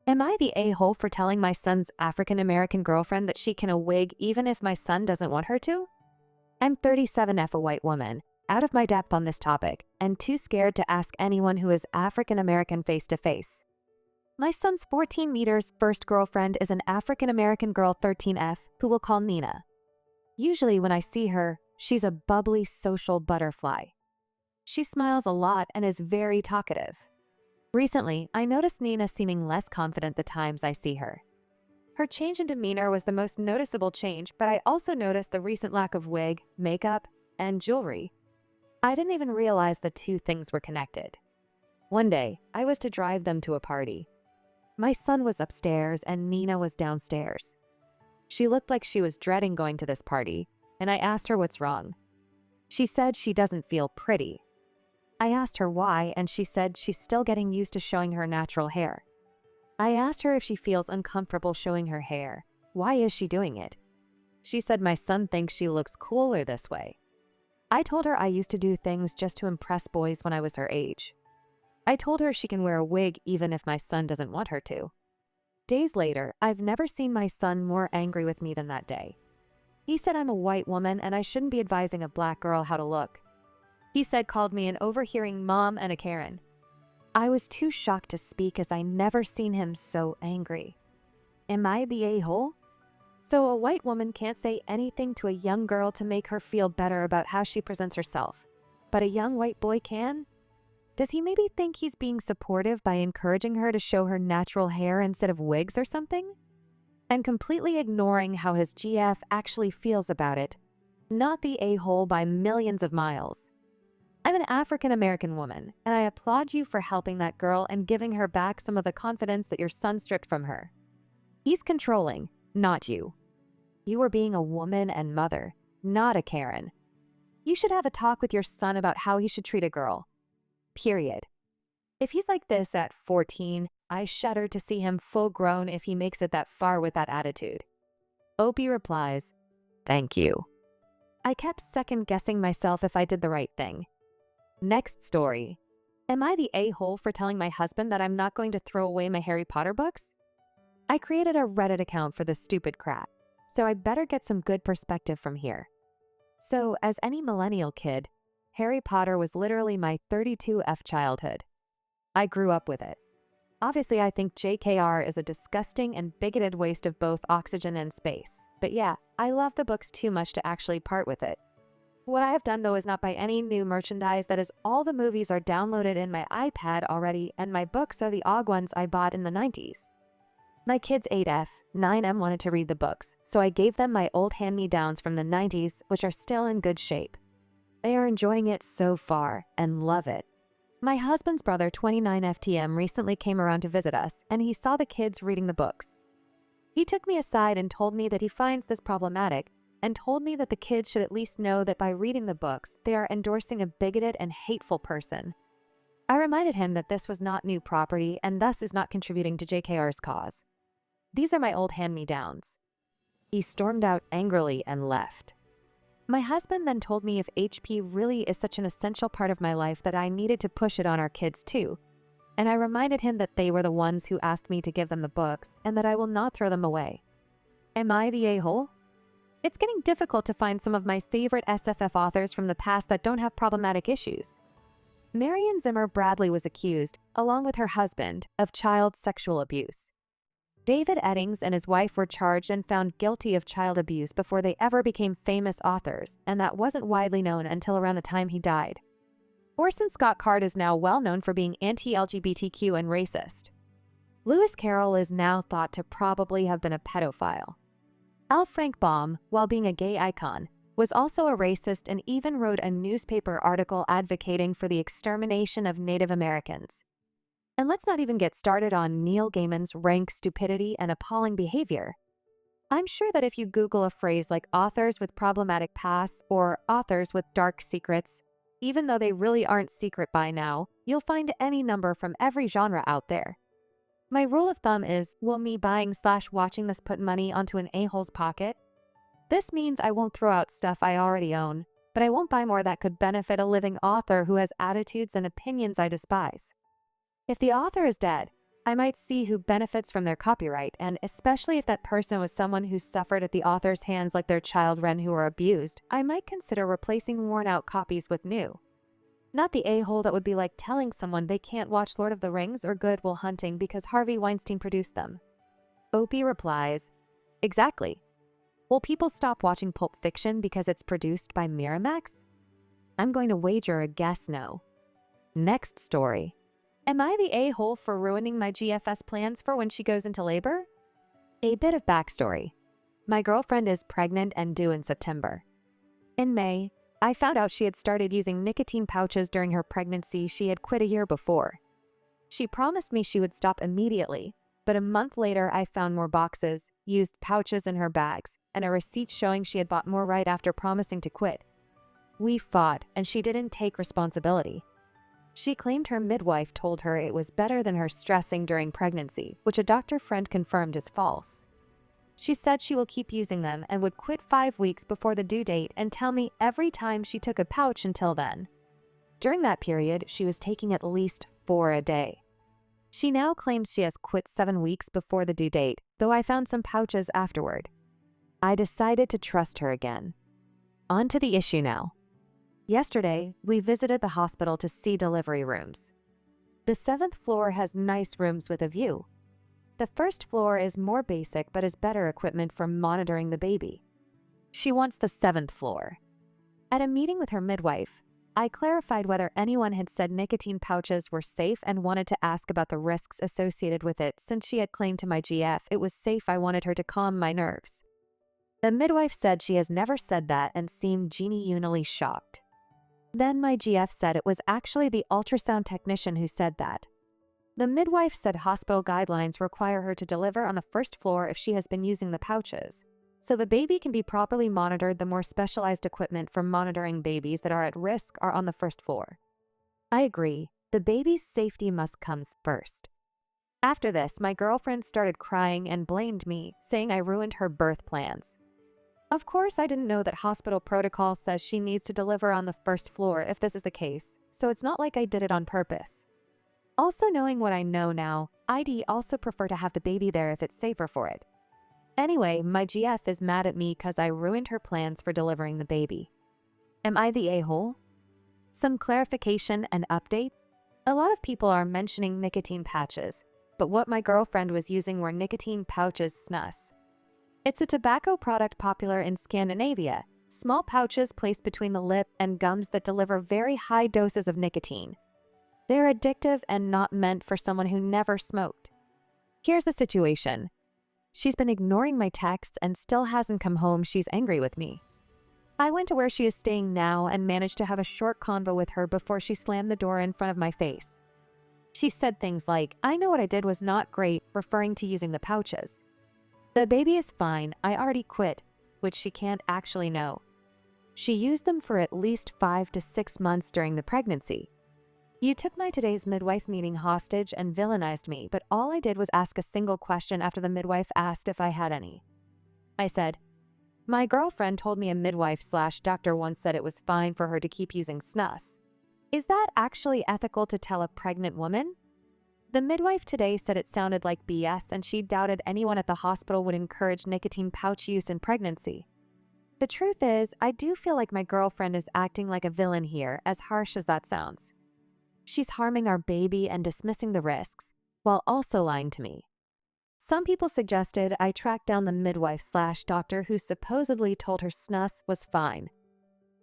Am I the a-hole for telling my son's African-American girlfriend that she can a wig even if my son doesn't want her to? I'm 37F, a white woman, out of my depth on this topic, and too scared to ask anyone who is African-American face to face. My son's 14 meters first girlfriend is an African-American girl 13F who we'll call Nina. Usually when I see her, she's a bubbly social butterfly. She smiles a lot and is very talkative. Recently, I noticed Nina seeming less confident the times I see her. Her change in demeanor was the most noticeable change, but I also noticed the recent lack of wig, makeup, and jewelry. I didn't even realize the two things were connected. One day, I was to drive them to a party. My son was upstairs and Nina was downstairs. She looked like she was dreading going to this party, and I asked her what's wrong. She said she doesn't feel pretty. I asked her why, and she said she's still getting used to showing her natural hair. I asked her if she feels uncomfortable showing her hair. Why is she doing it? She said my son thinks she looks cooler this way. I told her I used to do things just to impress boys when I was her age. I told her she can wear a wig even if my son doesn't want her to. Days later, I've never seen my son more angry with me than that day. He said I'm a white woman and I shouldn't be advising a black girl how to look. He said called me an overhearing mom and a Karen. I was too shocked to speak as I never seen him so angry. Am I the a-hole? So a white woman can't say anything to a young girl to make her feel better about how she presents herself, but a young white boy can? Does he maybe think he's being supportive by encouraging her to show her natural hair instead of wigs or something? And completely ignoring how his GF actually feels about it. Not the a-hole by millions of miles. I'm an African-American woman, and I applaud you for helping that girl and giving her back some of the confidence that your son stripped from her. He's controlling, not you. You are being a woman and mother, not a Karen. You should have a talk with your son about how he should treat a girl. Period. If he's like this at 14, I shudder to see him full grown if he makes it that far with that attitude. Opie replies, "Thank you." I kept second-guessing myself if I did the right thing. Next story. Am I the a-hole for telling my husband that I'm not going to throw away my Harry Potter books? I created a Reddit account for this stupid crap, so I better get some good perspective from here. So, as any millennial kid, Harry Potter was literally my 32F childhood. I grew up with it. Obviously, I think JKR is a disgusting and bigoted waste of both oxygen and space. But yeah, I love the books too much to actually part with it. What I have done though is not buy any new merchandise. That is, all the movies are downloaded in my iPad already, and my books are the OG ones I bought in the 90s. My kids 8F, 9M wanted to read the books, so I gave them my old hand-me-downs from the 90s, which are still in good shape. They are enjoying it so far and love it. My husband's brother 29FTM recently came around to visit us, and he saw the kids reading the books. He took me aside and told me that he finds this problematic, and told me that the kids should at least know that by reading the books, they are endorsing a bigoted and hateful person. I reminded him that this was not new property and thus is not contributing to JKR's cause. These are my old hand-me-downs. He stormed out angrily and left. My husband then told me if HP really is such an essential part of my life that I needed to push it on our kids too, and I reminded him that they were the ones who asked me to give them the books and that I will not throw them away. Am I the a-hole? It's getting difficult to find some of my favorite SFF authors from the past that don't have problematic issues. Marion Zimmer Bradley was accused, along with her husband, of child sexual abuse. David Eddings and his wife were charged and found guilty of child abuse before they ever became famous authors, and that wasn't widely known until around the time he died. Orson Scott Card is now well known for being anti-LGBTQ and racist. Lewis Carroll is now thought to probably have been a pedophile. L. Frank Baum, while being a gay icon, was also a racist and even wrote a newspaper article advocating for the extermination of Native Americans. And let's not even get started on Neil Gaiman's rank stupidity and appalling behavior. I'm sure that if you Google a phrase like authors with problematic pasts or authors with dark secrets, even though they really aren't secret by now, you'll find any number from every genre out there. My rule of thumb is, will me buying/watching this put money onto an a-hole's pocket? This means I won't throw out stuff I already own, but I won't buy more that could benefit a living author who has attitudes and opinions I despise. If the author is dead, I might see who benefits from their copyright, and especially if that person was someone who suffered at the author's hands like their children who were abused, I might consider replacing worn-out copies with new. Not the a-hole that would be like telling someone they can't watch Lord of the Rings or Good Will Hunting because Harvey Weinstein produced them. Opie replies, "Exactly. Will people stop watching Pulp Fiction because it's produced by Miramax?" I'm going to wager a guess no. Next story. Am I the a-hole for ruining my GFS plans for when she goes into labor? A bit of backstory. My girlfriend is pregnant and due in September. In May, I found out she had started using nicotine pouches during her pregnancy she had quit a year before. She promised me she would stop immediately, but a month later I found more boxes, used pouches in her bags, and a receipt showing she had bought more right after promising to quit. We fought, and she didn't take responsibility. She claimed her midwife told her it was better than her stressing during pregnancy, which a doctor friend confirmed is false. She said she will keep using them and would quit 5 weeks before the due date and tell me every time she took a pouch until then. During that period, she was taking at least 4 a day. She now claims she has quit 7 weeks before the due date, though I found some pouches afterward. I decided to trust her again. On to the issue now. Yesterday, we visited the hospital to see delivery rooms. The 7th floor has nice rooms with a view. The 1st floor is more basic but has better equipment for monitoring the baby. She wants the 7th floor. At a meeting with her midwife, I clarified whether anyone had said nicotine pouches were safe and wanted to ask about the risks associated with it since she had claimed to my GF it was safe. I wanted her to calm my nerves. The midwife said she has never said that and seemed genuinely shocked. Then my GF said it was actually the ultrasound technician who said that. The midwife said hospital guidelines require her to deliver on the 1st floor if she has been using the pouches, so the baby can be properly monitored. The more specialized equipment for monitoring babies that are at risk are on the 1st floor. I agree, the baby's safety must come first. After this, my girlfriend started crying and blamed me, saying I ruined her birth plans. Of course, I didn't know that hospital protocol says she needs to deliver on the 1st floor if this is the case, so it's not like I did it on purpose. Also, knowing what I know now, I'd also prefer to have the baby there if it's safer for it. Anyway, my GF is mad at me because I ruined her plans for delivering the baby. Am I the a-hole? Some clarification and update. A lot of people are mentioning nicotine patches, but what my girlfriend was using were nicotine pouches snus. It's a tobacco product popular in Scandinavia, small pouches placed between the lip and gums that deliver very high doses of nicotine. They're addictive and not meant for someone who never smoked. Here's the situation. She's been ignoring my texts and still hasn't come home. She's angry with me. I went to where she is staying now and managed to have a short convo with her before she slammed the door in front of my face. She said things like, "I know what I did was not great," referring to using the pouches. "The baby is fine, I already quit," which she can't actually know. She used them for at least 5 to 6 months during the pregnancy. You took my today's midwife meeting hostage and villainized me, but all I did was ask a single question after the midwife asked if I had any. I said, "My girlfriend told me a midwife/doctor once said it was fine for her to keep using snus. Is that actually ethical to tell a pregnant woman?" The midwife today said it sounded like BS and she doubted anyone at the hospital would encourage nicotine pouch use in pregnancy. The truth is, I do feel like my girlfriend is acting like a villain here, as harsh as that sounds. She's harming our baby and dismissing the risks, while also lying to me. Some people suggested I track down the midwife/doctor who supposedly told her snus was fine.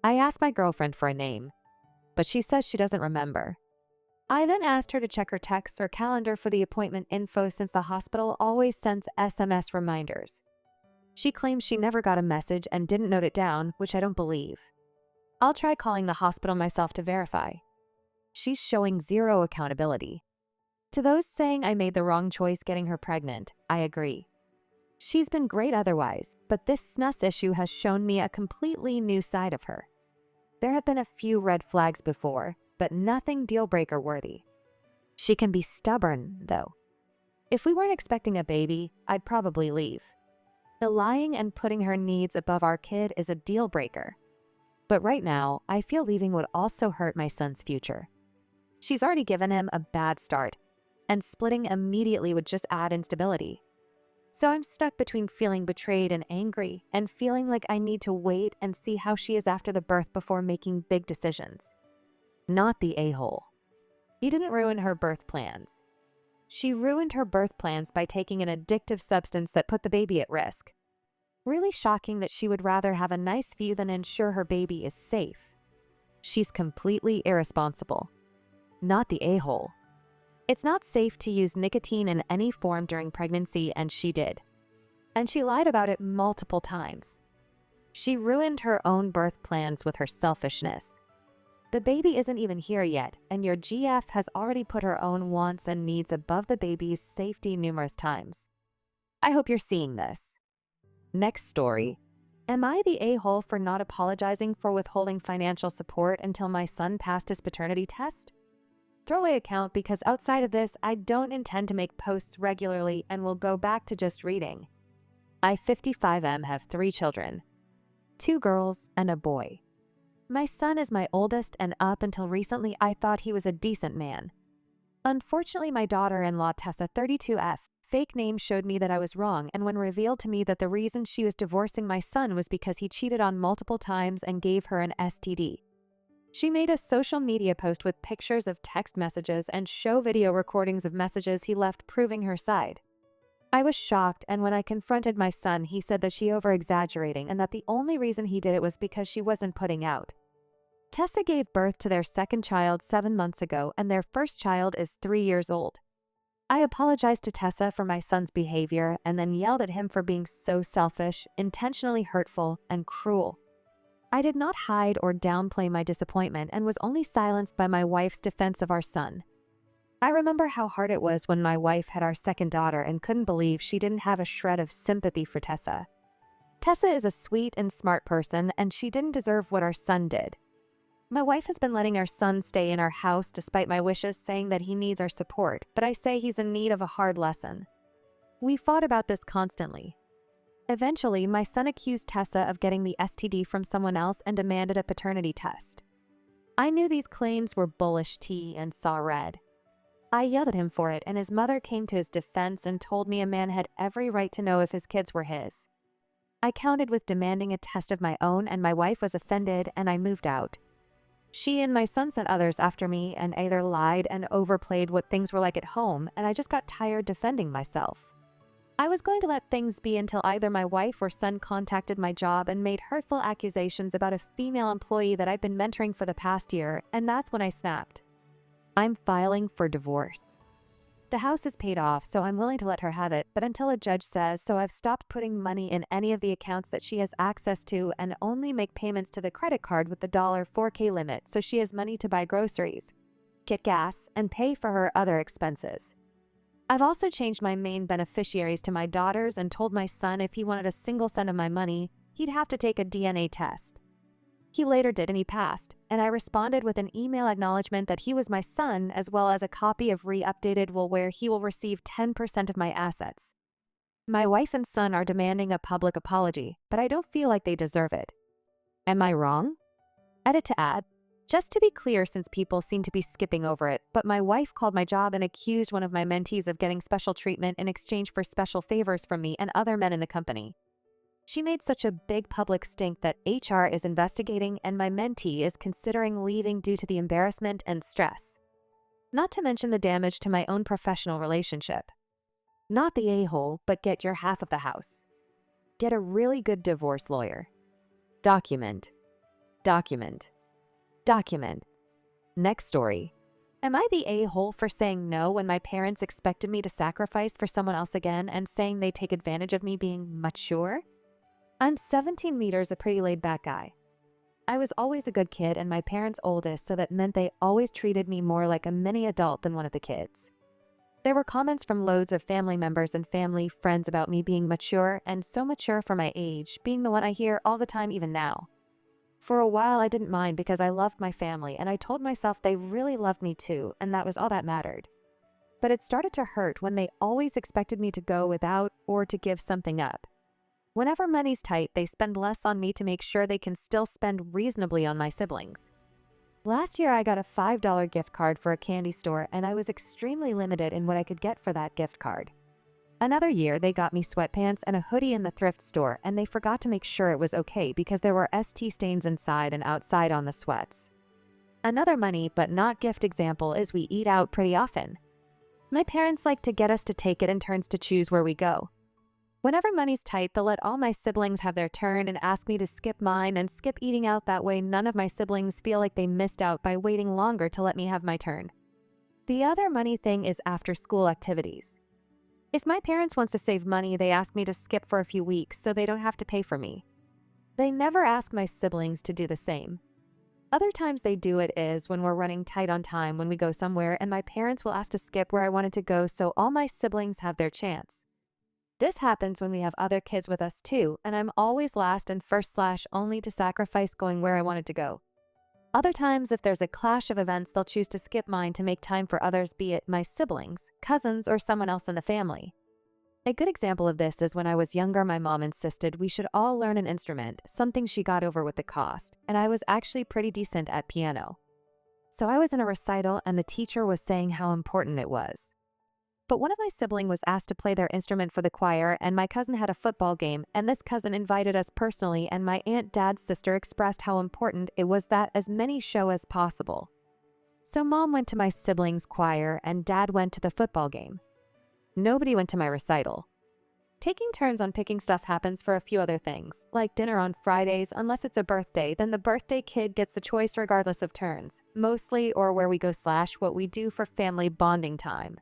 I asked my girlfriend for a name, but she says she doesn't remember. I then asked her to check her texts or calendar for the appointment info since the hospital always sends SMS reminders. She claims she never got a message and didn't note it down, which I don't believe. I'll try calling the hospital myself to verify. She's showing zero accountability. To those saying I made the wrong choice getting her pregnant, I agree. She's been great otherwise, but this snus issue has shown me a completely new side of her. There have been a few red flags before, but nothing deal-breaker worthy. She can be stubborn, though. If we weren't expecting a baby, I'd probably leave. The lying and putting her needs above our kid is a deal-breaker. But right now, I feel leaving would also hurt my son's future. She's already given him a bad start, and splitting immediately would just add instability. So I'm stuck between feeling betrayed and angry, and feeling like I need to wait and see how she is after the birth before making big decisions. Not the a-hole. He didn't ruin her birth plans. She ruined her birth plans by taking an addictive substance that put the baby at risk. Really shocking that she would rather have a nice view than ensure her baby is safe. She's completely irresponsible. Not the a-hole. It's not safe to use nicotine in any form during pregnancy, and she did. And she lied about it multiple times. She ruined her own birth plans with her selfishness. The baby isn't even here yet, and your GF has already put her own wants and needs above the baby's safety numerous times. I hope you're seeing this. Next story. Am I the a-hole for not apologizing for withholding financial support until my son passed his paternity test? Throwaway account, because outside of this, I don't intend to make posts regularly and will go back to just reading. I, 55M, have 3 children, 2 girls and a boy. My son is my oldest, and up until recently I thought he was a decent man. Unfortunately, my daughter-in-law Tessa, 32F, fake name, showed me that I was wrong, and when revealed to me that the reason she was divorcing my son was because he cheated on multiple times and gave her an STD. She made a social media post with pictures of text messages and show video recordings of messages he left proving her side. I was shocked, and when I confronted my son, he said that she over-exaggerating and that the only reason he did it was because she wasn't putting out. Tessa gave birth to their second child 7 months ago, and their first child is 3 years old. I apologized to Tessa for my son's behavior and then yelled at him for being so selfish, intentionally hurtful, and cruel. I did not hide or downplay my disappointment and was only silenced by my wife's defense of our son. I remember how hard it was when my wife had our second daughter and couldn't believe she didn't have a shred of sympathy for Tessa. Tessa is a sweet and smart person, and she didn't deserve what our son did. My wife has been letting our son stay in our house despite my wishes, saying that he needs our support, but I say he's in need of a hard lesson. We fought about this constantly. Eventually, my son accused Tessa of getting the STD from someone else and demanded a paternity test. I knew these claims were bullish tea and saw red. I yelled at him for it, and his mother came to his defense and told me a man had every right to know if his kids were his. I countered with demanding a test of my own, and my wife was offended, and I moved out. She and my son sent others after me and either lied and overplayed what things were like at home, and I just got tired defending myself. I was going to let things be until either my wife or son contacted my job and made hurtful accusations about a female employee that I've been mentoring for the past year, and that's when I snapped. I'm filing for divorce. The house is paid off, so I'm willing to let her have it, but until a judge says so, I've stopped putting money in any of the accounts that she has access to and only make payments to the credit card with the $4K limit so she has money to buy groceries, get gas, and pay for her other expenses. I've also changed my main beneficiaries to my daughters and told my son if he wanted a single cent of my money, he'd have to take a DNA test. He later did, and he passed, and I responded with an email acknowledgement that he was my son, as well as a copy of re-updated will where he will receive 10% of my assets. My wife and son are demanding a public apology, but I don't feel like they deserve it. Am I wrong? Edit to add. Just to be clear, since people seem to be skipping over it, but my wife called my job and accused one of my mentees of getting special treatment in exchange for special favors from me and other men in the company. She made such a big public stink that HR is investigating, and my mentee is considering leaving due to the embarrassment and stress. Not to mention the damage to my own professional relationship. Not the a-hole, but get your half of the house. Get a really good divorce lawyer. Document. Document. Document. Next story. Am I the a-hole for saying no when my parents expected me to sacrifice for someone else again and saying they take advantage of me being mature? I'm 17 meters, a pretty laid-back guy. I was always a good kid and my parents' oldest, so that meant they always treated me more like a mini adult than one of the kids. There were comments from loads of family members and family friends about me being mature, and so mature for my age, being the one I hear all the time even now. For a while I didn't mind because I loved my family and I told myself they really loved me too, and that was all that mattered. But it started to hurt when they always expected me to go without or to give something up. Whenever money's tight, they spend less on me to make sure they can still spend reasonably on my siblings. Last year, I got a $5 gift card for a candy store, and I was extremely limited in what I could get for that gift card. Another year, they got me sweatpants and a hoodie in the thrift store, and they forgot to make sure it was okay because there were ST stains inside and outside on the sweats. Another money, but not gift example is we eat out pretty often. My parents like to get us to take it in turns to choose where we go. Whenever money's tight, they'll let all my siblings have their turn and ask me to skip mine and skip eating out. That way none of my siblings feel like they missed out by waiting longer to let me have my turn. The other money thing is after-school activities. If my parents want to save money, they ask me to skip for a few weeks so they don't have to pay for me. They never ask my siblings to do the same. Other times they do it is when we're running tight on time when we go somewhere and my parents will ask to skip where I wanted to go so all my siblings have their chance. This happens when we have other kids with us too, and I'm always last and first / only to sacrifice going where I wanted to go. Other times, if there's a clash of events, they'll choose to skip mine to make time for others, be it my siblings, cousins, or someone else in the family. A good example of this is when I was younger, my mom insisted we should all learn an instrument, something she got over with the cost, and I was actually pretty decent at piano. So I was in a recital and the teacher was saying how important it was. But one of my siblings was asked to play their instrument for the choir, and my cousin had a football game, and this cousin invited us personally, and my aunt dad's sister expressed how important it was that as many show as possible. So mom went to my siblings' choir, and dad went to the football game. Nobody went to my recital. Taking turns on picking stuff happens for a few other things, like dinner on Fridays. Unless it's a birthday, then the birthday kid gets the choice regardless of turns, mostly or where we go / what we do for family bonding time.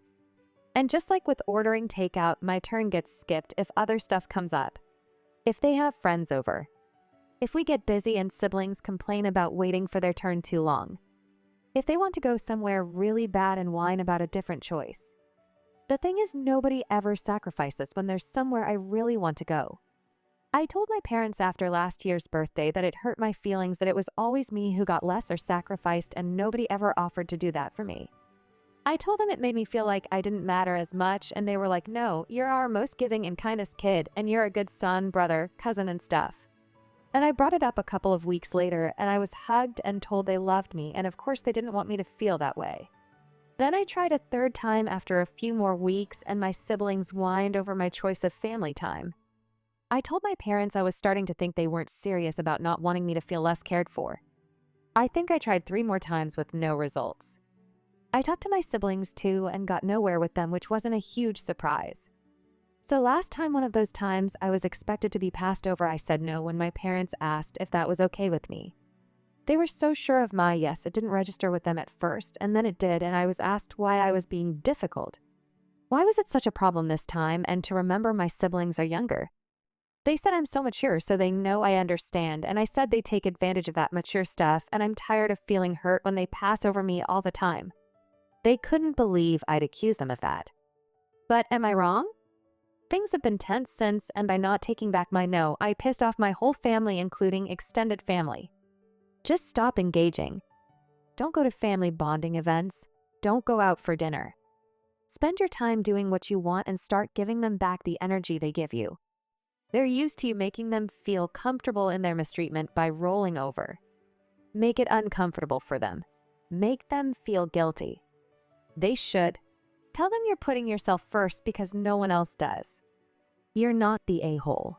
And just like with ordering takeout, my turn gets skipped if other stuff comes up. If they have friends over. If we get busy and siblings complain about waiting for their turn too long. If they want to go somewhere really bad and whine about a different choice. The thing is, nobody ever sacrifices when there's somewhere I really want to go. I told my parents after last year's birthday that it hurt my feelings that it was always me who got less or sacrificed and nobody ever offered to do that for me. I told them it made me feel like I didn't matter as much, and they were like, no, you're our most giving and kindest kid, and you're a good son, brother, cousin, and stuff. And I brought it up a couple of weeks later, and I was hugged and told they loved me, and of course they didn't want me to feel that way. Then I tried a third time after a few more weeks, and my siblings whined over my choice of family time. I told my parents I was starting to think they weren't serious about not wanting me to feel less cared for. I think I tried 3 more times with no results. I talked to my siblings too and got nowhere with them, which wasn't a huge surprise. So last time, one of those times I was expected to be passed over, I said no when my parents asked if that was okay with me. They were so sure of my yes, it didn't register with them at first, and then it did, and I was asked why I was being difficult. Why was it such a problem this time, and to remember my siblings are younger? They said I'm so mature, so they know I understand, and I said they take advantage of that mature stuff, and I'm tired of feeling hurt when they pass over me all the time. They couldn't believe I'd accuse them of that. But am I wrong? Things have been tense since, and by not taking back my no, I pissed off my whole family, including extended family. Just stop engaging. Don't go to family bonding events. Don't go out for dinner. Spend your time doing what you want and start giving them back the energy they give you. They're used to you making them feel comfortable in their mistreatment by rolling over. Make it uncomfortable for them. Make them feel guilty. They should. Tell them you're putting yourself first because no one else does. You're not the a-hole.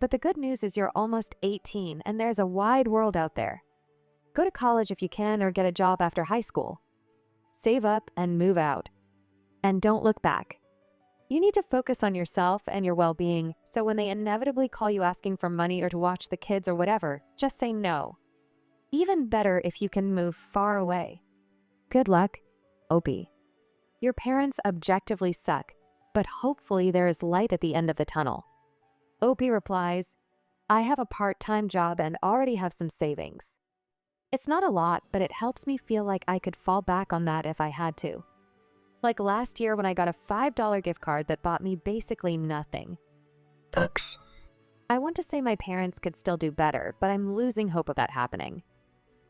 But the good news is you're almost 18 and there's a wide world out there. Go to college if you can or get a job after high school. Save up and move out. And don't look back. You need to focus on yourself and your well-being, so when they inevitably call you asking for money or to watch the kids or whatever, just say no. Even better if you can move far away. Good luck. Opie. Your parents objectively suck, but hopefully there is light at the end of the tunnel. Opie replies, I have a part-time job and already have some savings. It's not a lot, but it helps me feel like I could fall back on that if I had to. Like last year when I got a $5 gift card that bought me basically nothing. Thanks. I want to say my parents could still do better, but I'm losing hope of that happening.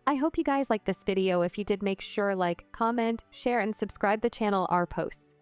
I hope you guys liked this video. If you did, make sure like, comment, share, and subscribe the channel our posts.